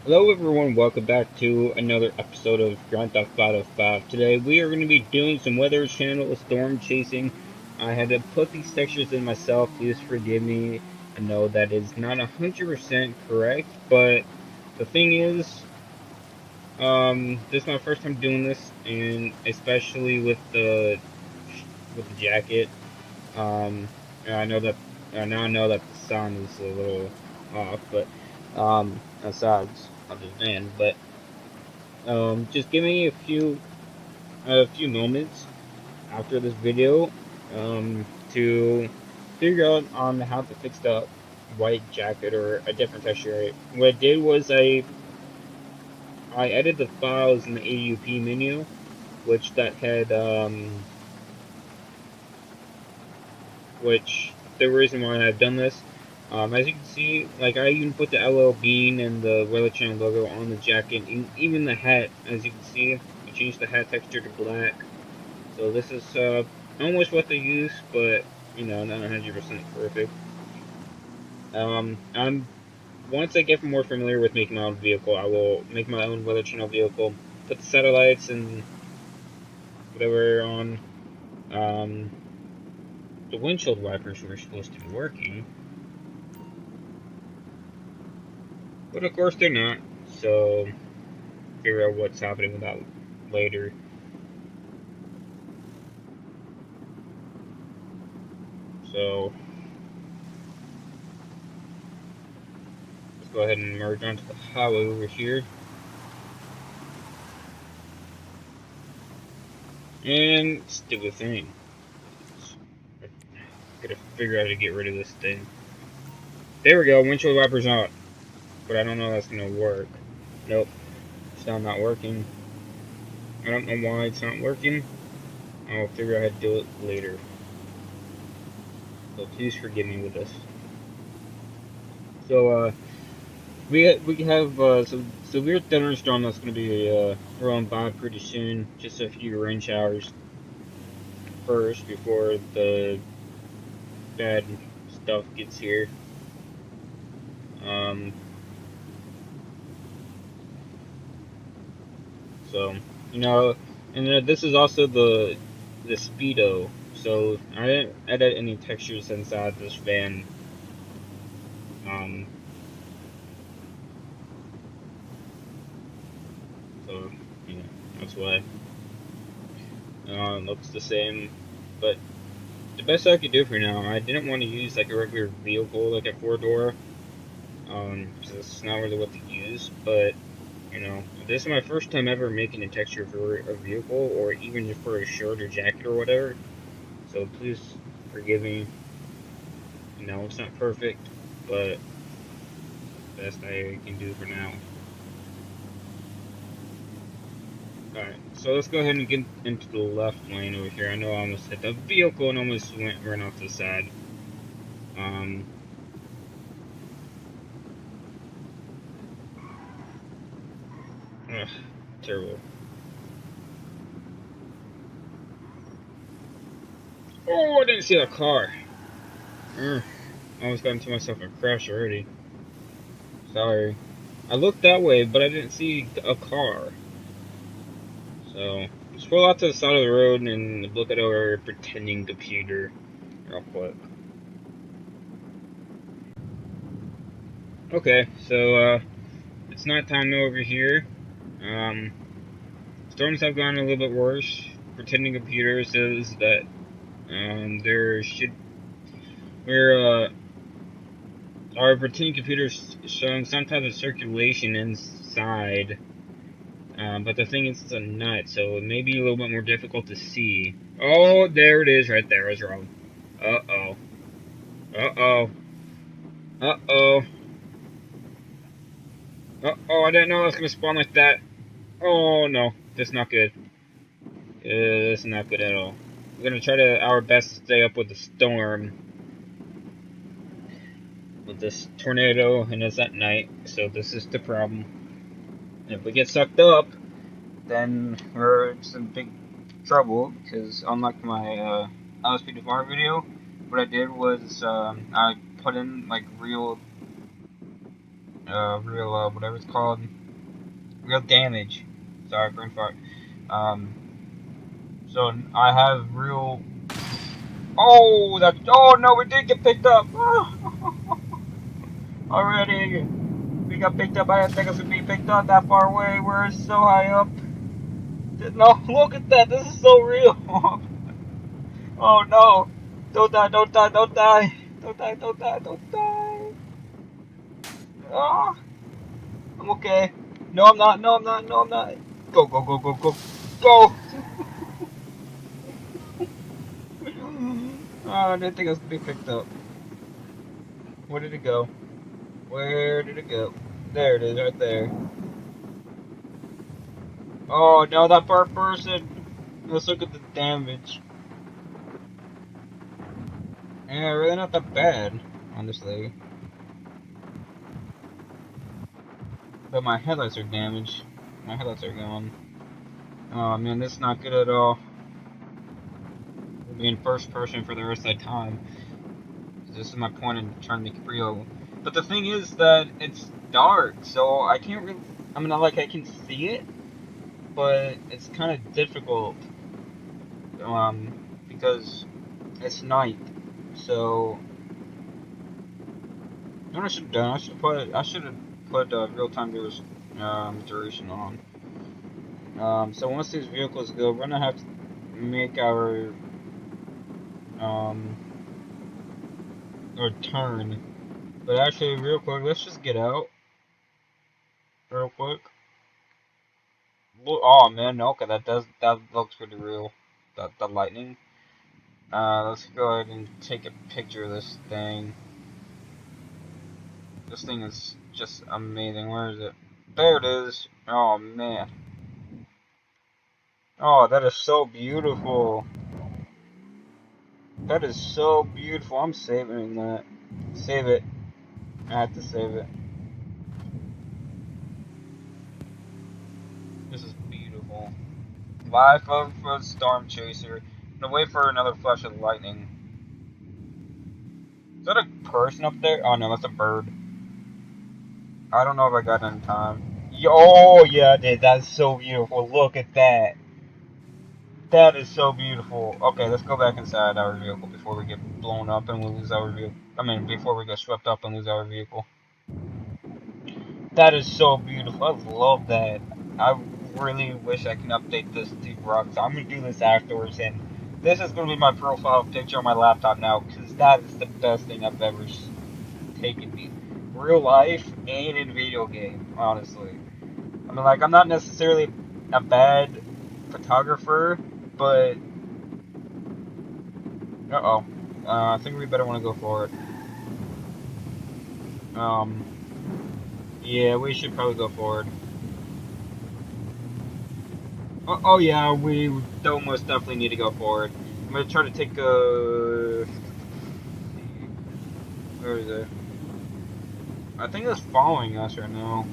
Hello everyone, welcome back to another episode of Grand Theft Auto 5. Today we are going to be doing some weather channel storm chasing. I had to put these textures in myself, please forgive me. I know that is not 100% correct, but the thing is, this is my first time doing this, and especially with the jacket. Um, and I know that now I know that the sound is a little off, but aside of the van, but just give me a few moments after this video to figure out on how to fix the white jacket or a different texture. What I did was I edited the files in the AUP menu, which that had which the reason why I've done this. As you can see, like I even put the LL Bean and the Weather Channel logo on the jacket, and even the hat. As you can see, I changed the hat texture to black. So this is almost what they use, but not 100% perfect. I'm Once I get more familiar with making my own vehicle, I will make my own Weather Channel vehicle, put the satellites and whatever on. Um, the windshield wipers were supposed to be working, but of course they're not. So figure out what's happening with that later. So let's go ahead and merge onto the highway over here. And stupid thing. I gotta figure out how to get rid of this thing. There we go, windshield wipers out. But I don't know if that's gonna work. Nope, still not working. I don't know why it's not working. I'll figure out how to do it later. So please forgive me with this. So we have some severe thunderstorm that's gonna be rolling by pretty soon. Just a few rain showers first before the bad stuff gets here. Um, so and this is also the speedo. So I didn't edit any textures inside this van. Um, so that's why it looks the same. But the best I could do for now, I didn't want to use like a regular vehicle, like a four-door, because it's not really what to use. But this is my first time ever making a texture for a vehicle, or even just for a shirt or jacket or whatever. So please forgive me. It's not perfect, but best I can do for now. Alright, so let's go ahead and get into the left lane over here. I know I almost hit the vehicle and almost ran off the side. Um, ugh, terrible. Oh, I didn't see a car. I almost got into myself a crash already. Sorry. I looked that way, but I didn't see a car. So, let's pull out to the side of the road and look at our pretending computer real quick. Okay, so, it's nighttime over here. Um, Storms have gone a little bit worse. Pretending computer says that, there should, we're, our pretending computer is showing some type of circulation inside. But the thing is, it's a nut, so it may be a little bit more difficult to see. Oh, there it is right there. I was wrong. Uh-oh. Uh-oh. Uh-oh. Uh-oh, I didn't know it was going to spawn like that. Oh, no. That's not good. That's not good at all. We're going to try our best to stay up with the storm. With this tornado, and it's at night, so this is the problem. And if we get sucked up, then we're in some big trouble, because unlike my LSP4 video, what I did was I put in like real whatever it's called, real damage. Sorry, brain fart. So I have real. Oh, oh no, we did get picked up. Already, we got picked up. I didn't think us would be picked up that far away. We're so high up. No, look at that. This is so real. Oh no. Don't die, don't die, don't die. Don't die, don't die, don't die. Ah, I'm okay. No, I'm not. No, I'm not. No, I'm not. Go, go, go, go, go. Go. Oh, I didn't think I was going to be picked up. Where did it go? Where did it go? There it is, right there. Oh, no, that first person. Let's look at the damage. Yeah, really not that bad, honestly. But my headlights are damaged. My headlights are gone. Oh man, this is not good at all. We'll be in first person for the rest of the time. This is my point in trying to make it real. But the thing is that it's dark, so I can't really. I mean, like I can see it, but it's kind of difficult. Because it's night. So, you know what I should have done? I should have put real time duration on. So once these vehicles go, we're gonna have to make our turn. But actually, real quick, let's just get out. Real quick. Oh man, okay, that looks pretty real. The lightning. Let's go ahead and take a picture of this thing. This thing is just amazing. Where is it? There it is. Oh man. Oh, that is so beautiful. That is so beautiful. I'm saving that. Save it. I have to save it. This is beautiful. Life of a storm chaser. And wait for another flash of lightning. Is that a person up there? Oh no, that's a bird. I don't know if I got it in time. Oh yeah, I did. That's so beautiful. Look at that. That is so beautiful. Okay, let's go back inside our vehicle before we get blown up and we lose our vehicle. I mean, before we get swept up and lose our vehicle. That is so beautiful. I love that. I really wish I can update this to Rock. So I'm gonna do this afterwards, and this is gonna be my profile picture on my laptop now, because that is the best thing I've ever taken me. Real life and in video game, honestly. I mean, like, I'm not necessarily a bad photographer, but I think we better want to go for it. Yeah, we should probably go forward. Oh yeah, we most definitely need to go forward. I'm gonna try to take a. Where is it? I think it's following us right now.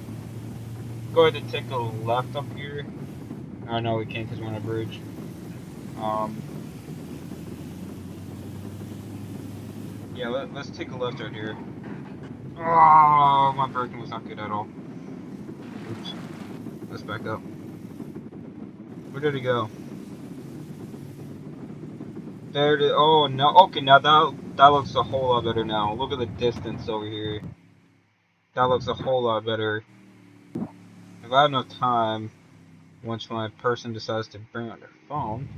Go ahead and take a left up here. Oh no, we can't because we're on a bridge. Yeah, let's take a left right here. Oh, my braking was not good at all. Oops. Let's back up. Where did it go? There it is. Oh no. Okay, now that looks a whole lot better now. Look at the distance over here. That looks a whole lot better. If I have enough time, once my person decides to bring out their phone.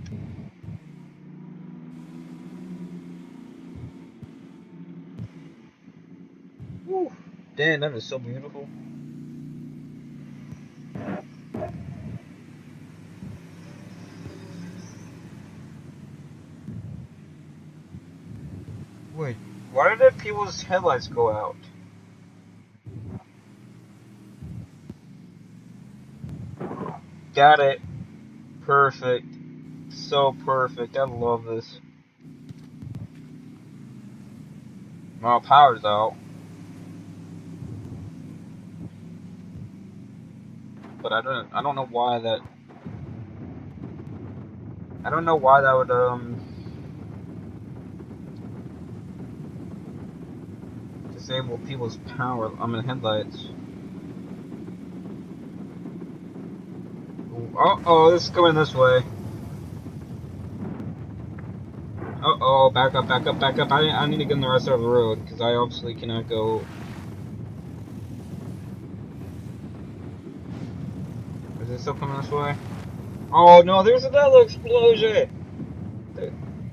Woo. Damn, that is so beautiful. Wait, why did people's headlights go out? Got it. Perfect. So perfect. I love this. My power's out. But I don't know why that. I don't know why that would disable people's power. I mean headlights. Uh-oh, this is coming this way. Uh-oh, back up, back up, back up. I need to get on the right side of the road, because I obviously cannot go... Is it still coming this way? Oh, no, there's another explosion!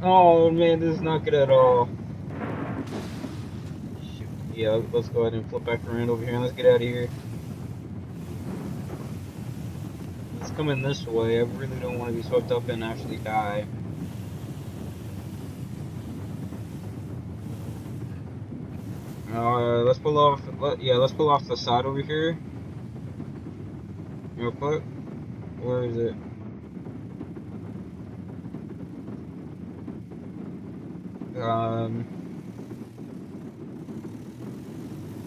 Oh, man, this is not good at all. Shoot. Yeah, let's go ahead and flip back around over here, and let's get out of here. It's coming this way. I really don't want to be swept up and actually die. Let's pull off. Let's pull off the side over here. Real quick. Where is it?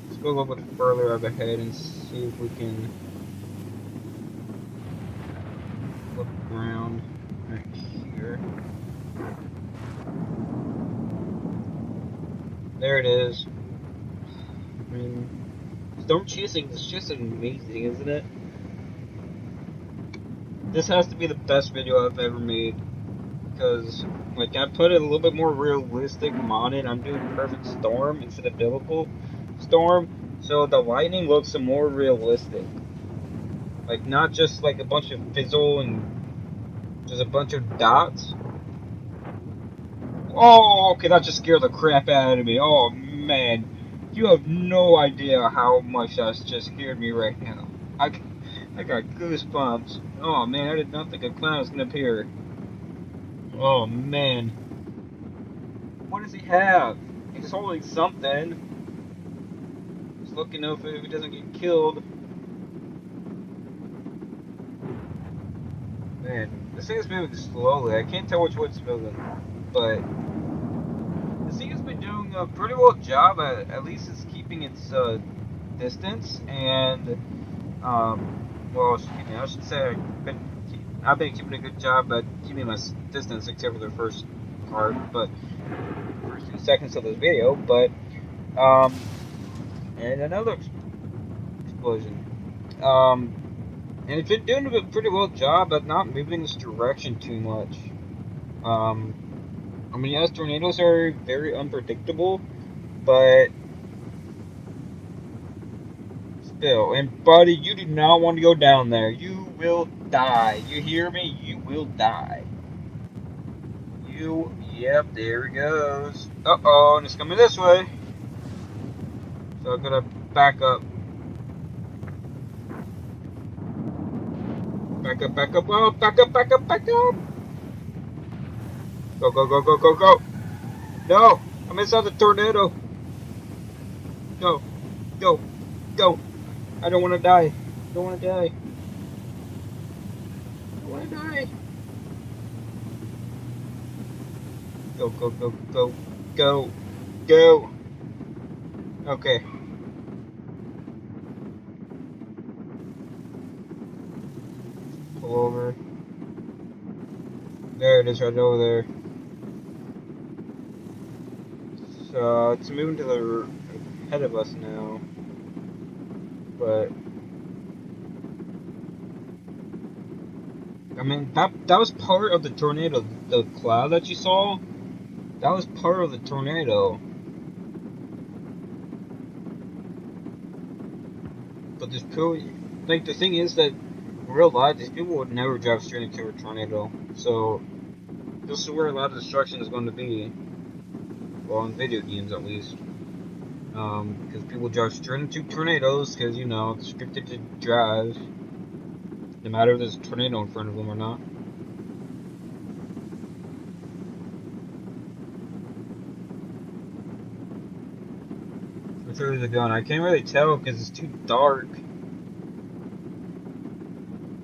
Let's go a little bit further up ahead and see if we can look around right here. There it is. I mean, storm chasing is just amazing, isn't it? This has to be the best video I've ever made, because like I put it a little bit more realistic on it. I'm doing perfect storm instead of biblical storm, so the lightning looks more realistic. Like not just like a bunch of fizzle and just a bunch of dots. Oh, okay, that just scared the crap out of me. Oh man, you have no idea how much that just scared me right now. I got goosebumps. Oh man, I did not think a clown was gonna appear. Oh man. What does he have? He's holding something. Just looking up if he doesn't get killed. Man, this thing is moving slowly. I can't tell which way it's moving. But this thing has been doing a pretty well job at least it's keeping its distance, and well, excuse me, I should say I've been keeping a good job at keeping my distance, except for the first part, but first 2 seconds of this video. But and another explosion. And it's been doing a pretty well job at not moving this direction too much. I mean, yes, tornadoes are very unpredictable, but still. And buddy, you do not want to go down there. You will die. You hear me? You will die. Yep, there he goes. Uh-oh, and it's coming this way. So I'm gonna back up. Back up, back up, oh, back up, back up, back up. Go, go, go, go, go, go. No, I'm inside the tornado. Go, go, go. I don't want to die. I don't want to die. I don't want to die. Go, go, go, go, go, go. Okay. Pull over. There it is, right over there. So it's moving to the ahead of us now. But I mean that was part of the tornado. The cloud that you saw, that was part of the tornado. But there's probably, like, the thing is that in real life, these people would never drive straight into a tornado. So this is where a lot of destruction is going to be. Well, in video games at least. Because people drive straight into tornadoes because, you know, it's scripted to drive. No matter if there's a tornado in front of them or not. Which way is it going? I can't really tell because it's too dark.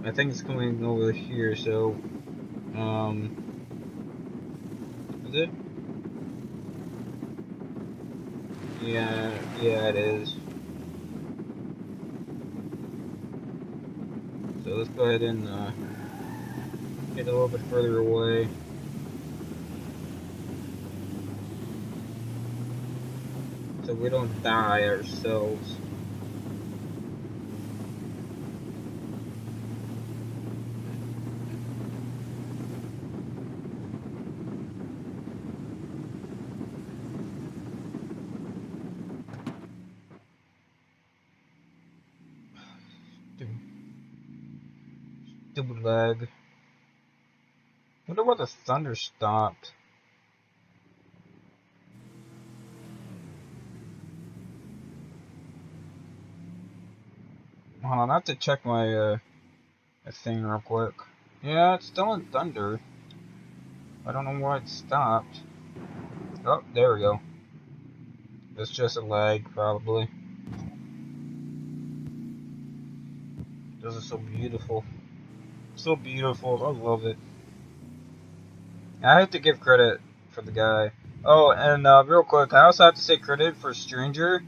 I think it's coming over here, so... Is it? Yeah, it is. So let's go ahead and get a little bit further away. So we don't die ourselves. Stupid lag. Wonder why the thunder stopped. Hold on, I have to check my thing real quick. Yeah, it's still in thunder. I don't know why it stopped. Oh, there we go. It's just a lag, probably. This is so beautiful. So beautiful. I love it. I have to give credit for the guy. Oh, and real quick, I also have to say credit for Stranger.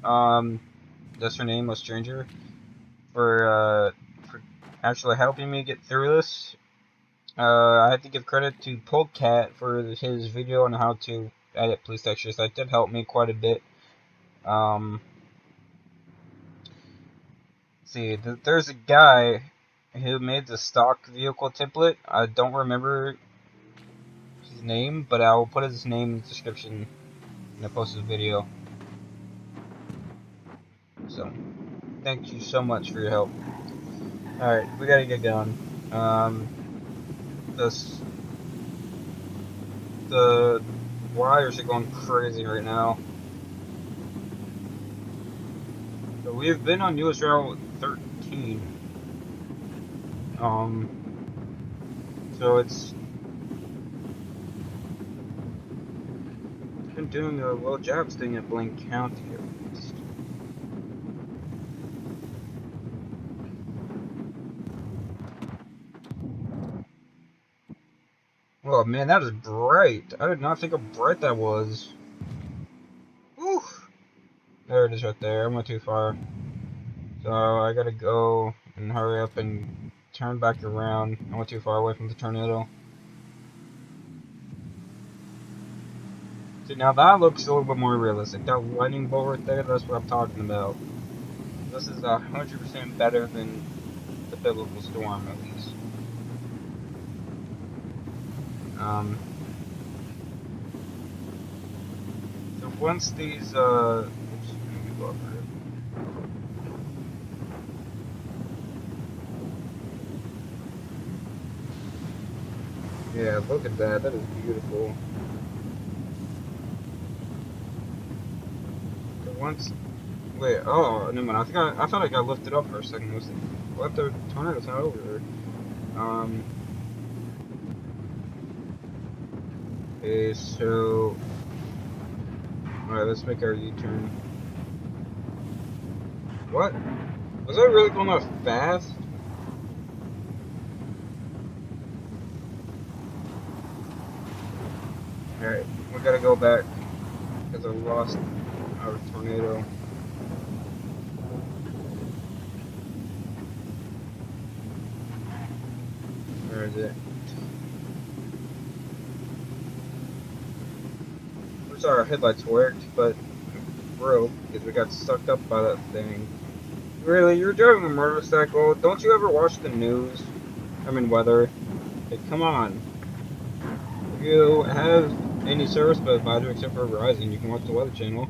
That's her name, was Stranger, for actually helping me get through this. I have to give credit to Polecat for his video on how to edit police textures. That did help me quite a bit. See, there's a guy who made the stock vehicle template. I don't remember his name, but I will put his name in the description when I post this video. So, thank you so much for your help. Alright, we gotta get going. The wires are going crazy right now. So we've been on US Route 13. So it's been doing a well job staying at Blaine County at least. Oh man, that is bright. I did not think how bright that was. Whew. There it is right there. I went too far. So I gotta go and hurry up and turn back around. I went too far away from the tornado. See, now that looks a little bit more realistic. That lightning bolt right there, that's what I'm talking about. This is 100% better than the biblical storm, at least. So once these, oops, let me go over it. Yeah, look at that. That is beautiful. So once, wait, oh, no man, I thought I got lifted up for a second. I was like, what, the tornado's not over there. Okay, so, alright, let's make our U-turn. What? Was I really going off fast? Alright, we gotta go back because I lost our tornado. Where is it? I'm sorry our headlights worked, but it broke because we got sucked up by that thing. Really? You're driving a motorcycle? Don't you ever watch the news? I mean weather. Hey, come on. If you have any service provider except for Verizon, you can watch the Weather Channel.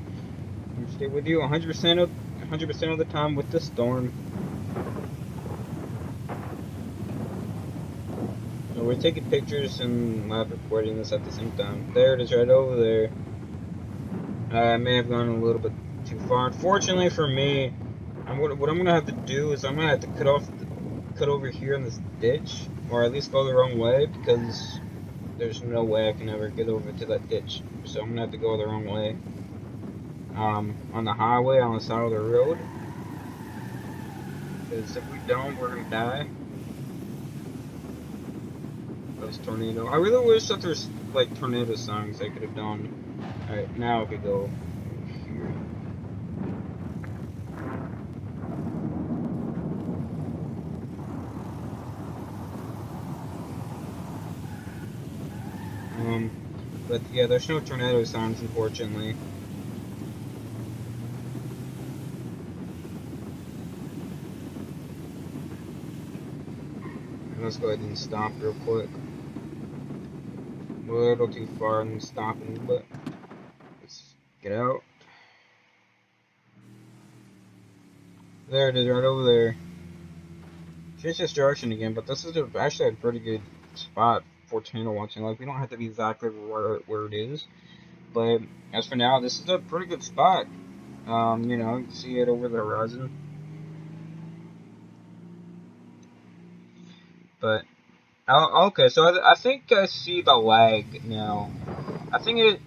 We stay with you 100% of the time with the storm. So we're taking pictures and live recording this at the same time. There it is, right over there. I may have gone a little bit too far. Unfortunately for me, what I'm gonna have to do is I'm gonna have to cut over here in this ditch, or at least go the wrong way, because there's no way I can ever get over to that ditch. So I'm gonna have to go the wrong way. On the highway, on the side of the road. Because if we don't, we're gonna die. This tornado. I really wish that there's like tornado songs I could have done. Alright, now I could go here. But yeah, there's no tornado sounds, unfortunately. Let's go ahead and stop real quick. A little too far in stopping, but let's get out. There it is, right over there. Change this direction again, but this is actually a pretty good spot for channel watching. Like, we don't have to be exactly where it is, but as for now, this is a pretty good spot. You know, you can see it over the horizon. But okay, so I think I see the lag now. I think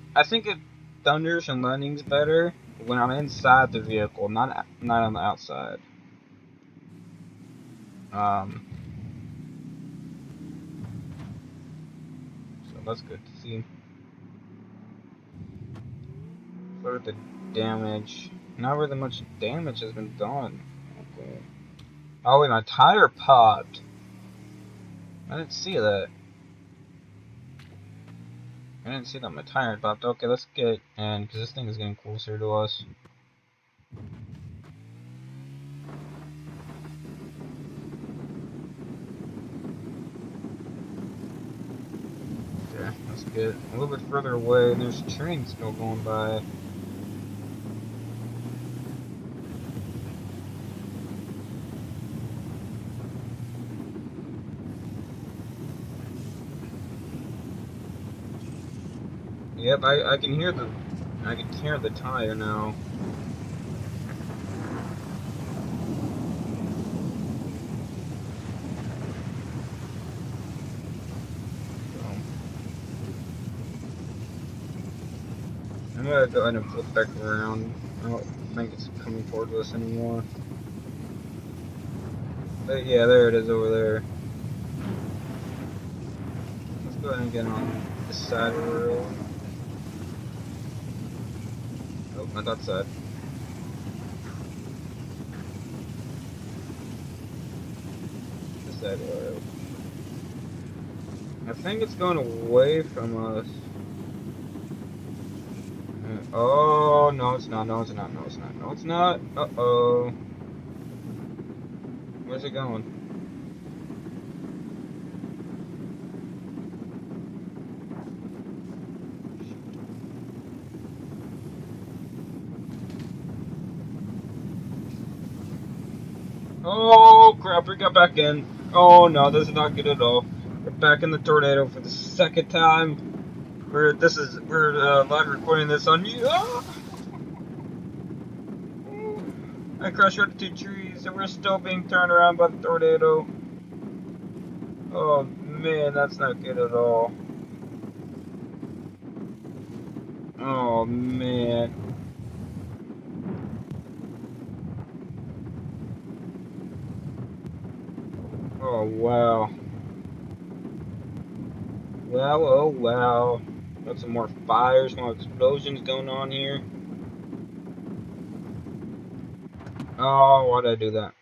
it thunders and lightnings better when I'm inside the vehicle, not on the outside. Um, so that's good to see. Look at the damage. Not really much damage has been done. Okay. Oh wait, my tire popped. I didn't see that. I didn't see that my tire popped. Okay, let's get in, because this thing is getting closer to us. Okay, let's get a little bit further away, and there's a train still going by. Yep, I can hear the tire now. I'm gonna go ahead and flip back around. I don't think it's coming towards us anymore. But yeah, there it is over there. Let's go ahead and get on this side of the road. Oh, not that side. This side of the road. I think it's going away from us. Oh, no it's not, no it's not, no it's not, no it's not. Uh-oh. Where's it going? Oh crap, we got back in. Oh no, this is not good at all. We're back in the tornado for the second time. We're live recording this on you. Ah! I crashed right into 2 trees and we're still being turned around by the tornado. Oh man, that's not good at all. Oh man. Oh wow. Wow, oh wow. Got some more fires, more explosions going on here. Oh, why'd I do that?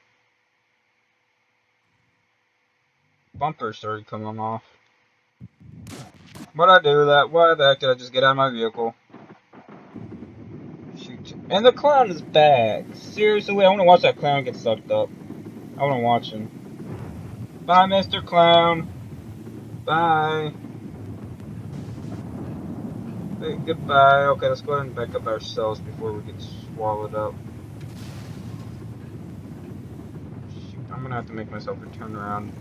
Bumper started coming off. Why'd I do that? Why the heck did I just get out of my vehicle? Shoot. And the clown is back. Seriously, I want to watch that clown get sucked up. I want to watch him. Bye, Mr. Clown. Bye. Hey, goodbye. Okay, let's go ahead and back up ourselves before we get swallowed up. Shoot, I'm gonna have to make myself a turn around.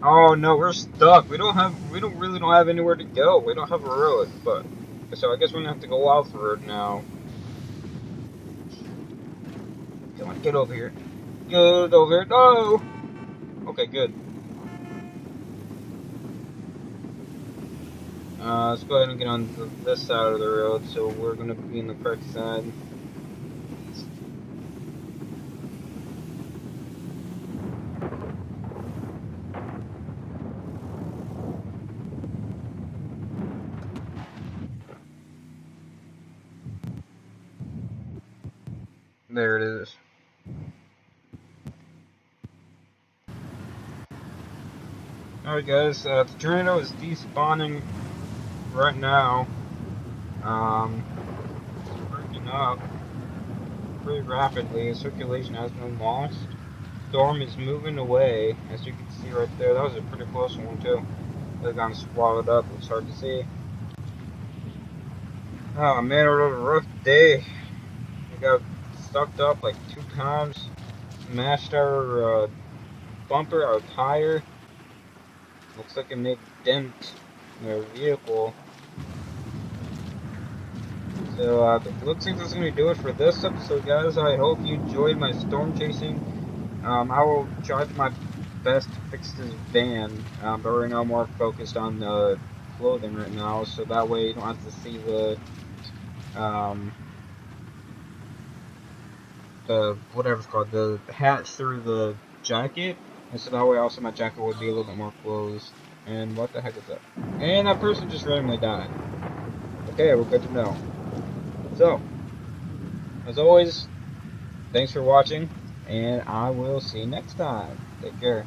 Oh no, we're stuck. We don't really have anywhere to go. We don't have a road, but so I guess we're gonna have to go off the road now. Come on, get over here. Get over here. No. Okay, good. Let's go ahead and get on this side of the road, so we're gonna be in the correct side. There it is. Alright guys, the tornado is despawning right now. It's breaking up pretty rapidly. Circulation has been lost. Storm is moving away, as you can see right there. That was a pretty close one too. They've gotten swallowed up. It's hard to see. Oh man, it was a rough day. We got sucked up like 2 times. Smashed our bumper, our tire. Looks like it made a dent in our vehicle. So, it looks like that's going to do it for this episode, guys. I hope you enjoyed my storm chasing. I will try my best to fix this van, but right now I'm more focused on the clothing right now, so that way you don't have to see the whatever it's called, the hatch through the jacket, and so that way also my jacket would be a little bit more closed. And what the heck is that? And that person just randomly died. Okay, we're good to know. So, as always, thanks for watching, and I will see you next time. Take care.